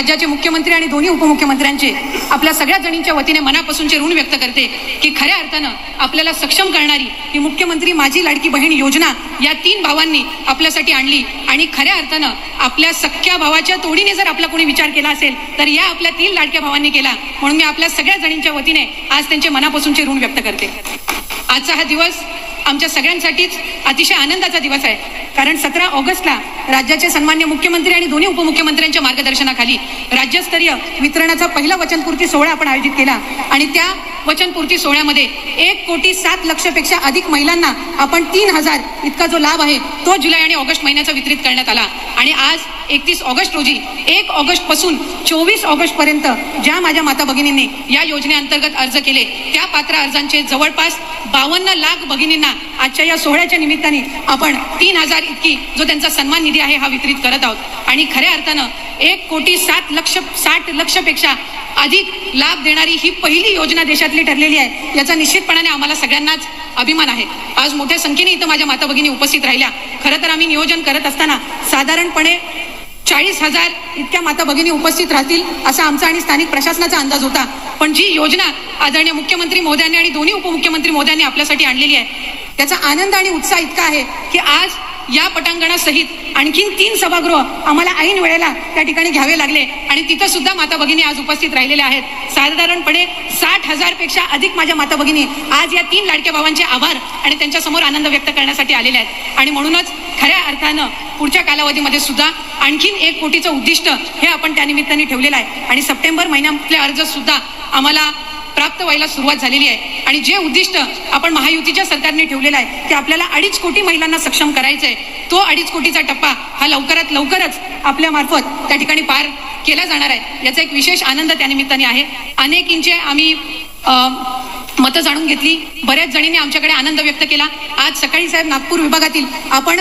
राज्याचे मुख्यमंत्री आणि दोन्ही उपमुख्यमंत्र्यांचे आपल्या सगळ्या जणींच्या वतीने मनापासूनचे ऋण व्यक्त करते की खऱ्या अर्थानं आपल्याला सक्षम करणारी ही मुख्यमंत्री माझी लाडकी बहीण योजना या 3 भावांनी आपल्यासाठी आणली आणि खऱ्या अर्थानं आपल्या सख्या भावाच्या तोडीने जर आपला कोणी विचार केला असेल तर या आपल्या 3 लाडक्या भावांनी केला. म्हणून मी आपल्या सगळ्या जणींच्या वतीने आज त्यांचे मनापासूनचे ऋण व्यक्त करते. आजचा हा दिवस आमच्या सगळ्यांसाठीच अतिशय आनंदाचा दिवस आहे, कारण 17 ऑगस्टला राज्याचे सन्मान्य मुख्यमंत्री आणि दोन्ही उपमुख्यमंत्र्यांच्या मार्गदर्शनाखाली राज्यस्तरीय वितरणाचा पहिला वचनपूर्ती सोहळा आपण आयोजित केला आणि त्या वचनपूर्ती सोहळ्यामध्ये 1,07,00,000 पेक्षा अधिक महिलांना आपण 3,000 इतका जो लाभ आहे तो जुलै आणि ऑगस्ट महिन्याचा वितरित करण्यात आला. आणि आज 31 ऑगस्ट रोजी 1 ऑगस्ट पासून 24 ऑगस्ट पर्यंत ज्या माझ्या माता भगिनींनी या योजनेअंतर्गत अर्ज केले त्या पात्र अर्जांचे जवळपास 52 लाख भगिनींना आजच्या या सोहळ्याच्या निमित्ताने आपण 3,000 इतकी जो त्यांचा सन्मान निधी आहे हा वितरित करत आहोत. आणि खऱ्या अर्थानं 1,07,60,00,000 पेक्षा अधिक लाभ देणारी ही पहिली योजना देशातली ठरलेली आहे. याचा निश्चितपणाने आम्हाला सगळ्यांनाच अभिमान आहे. आज मोठ्या संख्येने इथं माझ्या माता भगिनी उपस्थित राहिल्या. खरं तर आम्ही नियोजन करत असताना साधारणपणे 40,000 इतक्या माता भगिनी उपस्थित राहतील असा आमचा आणि स्थानिक प्रशासनाचा अंदाज होता. पण जी योजना आदरणीय मुख्यमंत्री महोदयांनी आणि दोन्ही उपमुख्यमंत्री महोदयांनी आपल्यासाठी आणलेली आहे त्याचा आनंद आणि उत्साह इतका आहे की आज या पटांगणासहित आणखीन 3 सभागृह आम्हाला ऐन वेळेला त्या ठिकाणी घ्यावे लागले आणि तिथं सुद्धा माता भगिनी आज उपस्थित राहिलेल्या आहेत. साधारणपणे 60,000 पेक्षा अधिक माझ्या माता भगिनी आज या 3 लाडक्या भावांचे आभार आणि त्यांच्या समोर आनंद व्यक्त करण्यासाठी आलेले आहेत. आणि म्हणूनच खऱ्या अर्थानं पुढच्या कालावधीमध्ये सुद्धा आणखीन 1 कोटीचं उद्दिष्ट हे आपण त्या निमित्ताने ठेवलेलं आहे आणि सप्टेंबर महिन्यातले अर्ज सुद्धा आम्हाला प्राप्त व्हायला सुरुवात झालेली आहे. आणि जे उद्दिष्ट आपण महायुतीच्या सरकारने ठेवलेलं आहे की आपल्याला 2.5 कोटी महिलांना सक्षम करायचंय तो 2.5 कोटीचा टप्पा हा लवकरात लवकरच आपल्या मार्फत त्या ठिकाणी पार केला जाणार आहे. याचा एक विशेष आनंद त्या निमित्ताने आहे. अनेकींचे आम्ही मतं जाणून घेतली, बऱ्याच जणींनी आमच्याकडे आनंद व्यक्त केला. आज सकाळी साहेब नागपूर विभागातील आपण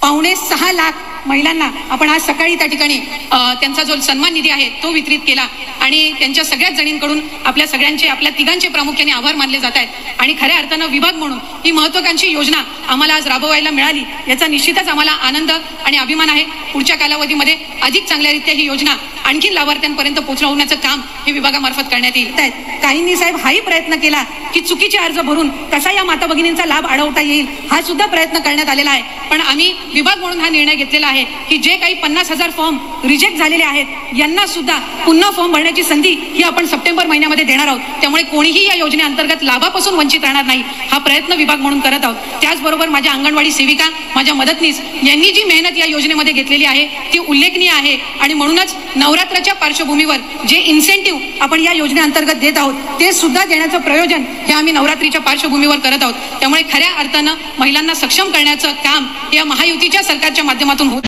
5.6 लाख महिलांना आपण आज सकाळी त्या ठिकाणी त्यांचा जो सन्मान निधी आहे तो वितरित केला आणि त्यांच्या सगळ्याच जणींकडून आपल्या सगळ्यांचे आपल्या तिघांचे प्रामुख्याने आभार मानले जात आहेत. आणि खऱ्या अर्थानं विभाग म्हणून ही महत्त्वाकांक्षी योजना आम्हाला आज राबवायला मिळाली याचा निश्चितच आम्हाला आनंद आणि अभिमान आहे. पुढच्या कालावधीमध्ये अधिक चांगल्यारीत्या ही योजना आणखी लाभार्थ्यांपर्यंत पोहोचवण्याचं काम हे विभागामार्फत करण्यात येईल. काहींनी साहेब हाही प्रयत्न केला की चुकीचे अर्ज भरून कसा या माता भगिनींचा लाभ अडवता येईल हा सुद्धा प्रयत्न करण्यात आलेला आहे. पण आम्ही विभाग म्हणून हा निर्णय घेतलेला आहे की जे काही 50,000 फॉर्म रिजेक्ट झालेले आहेत यांना सुद्धा पुन्हा फॉर्म भरण्याची संधी ही आपण सप्टेंबर महिन्यामध्ये देणार आहोत. त्यामुळे कोणीही या योजनेअंतर्गत लाभापासून वंचित राहणार नाही हा प्रयत्न विभाग म्हणून करत आहोत. त्याचबरोबर माझ्या अंगणवाडी सेविका माझ्या मदतनीस यांनी जी मेहनत या योजनेमध्ये घेतलेली आहे ती उल्लेखनीय आहे. आणि म्हणूनच नवरात्राच्या पार्श्वभूमीवर जे इन्सेंटिव्ह आपण या योजनेअंतर्गत देत आहोत ते सुद्धा देण्याचं प्रयोजन हे आम्ही नवरात्रीच्या पार्श्वभूमीवर करत आहोत. त्यामुळे खऱ्या अर्थानं महिलांना सक्षम करण्याचं काम या महायुतीच्या सरकारच्या माध्यमातून होत